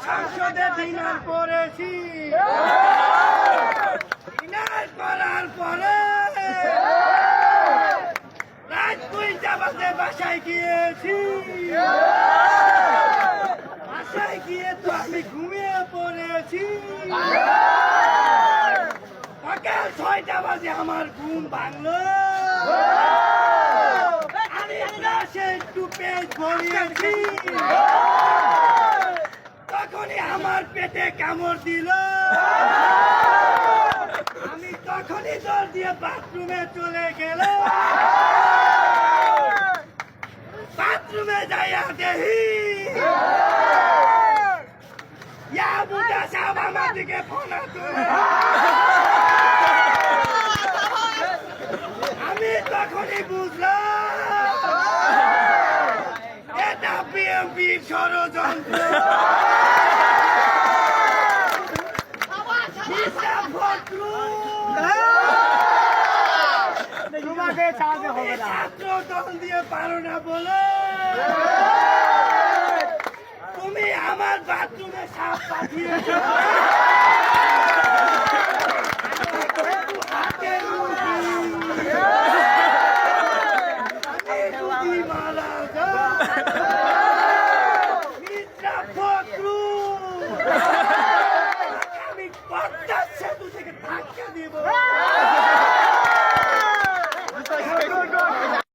সংসদে ডিনার করেছি, ডিনার করার পরে রাত 2টা বাজে বাসায় গিয়েছি। বাসায় গিয়ে তো আমি ঘুমিয়ে পড়েছি। সকাল 6টা বাজে আমার ঘুম ভাঙলো। আমি গ্লাসে একটু পেট ভরিয়েছি, তখনই আমার পেটে কামড় দিল। আমি তখনই দৌড় দিয়ে বাথরুমে চলে গেলাম। বাথরুমে যাইয়া দেখি ইয়া বুড়া সাহেব আমার দিকে ফোন তুলে। আমি তখনই বুঝলাম এটা বিএনপির ষড়যন্ত্র। ছাত্র দল দিয়ে পারো না বলে তুমি আমার বাথরুমে সাপ পাঠিয়েছ।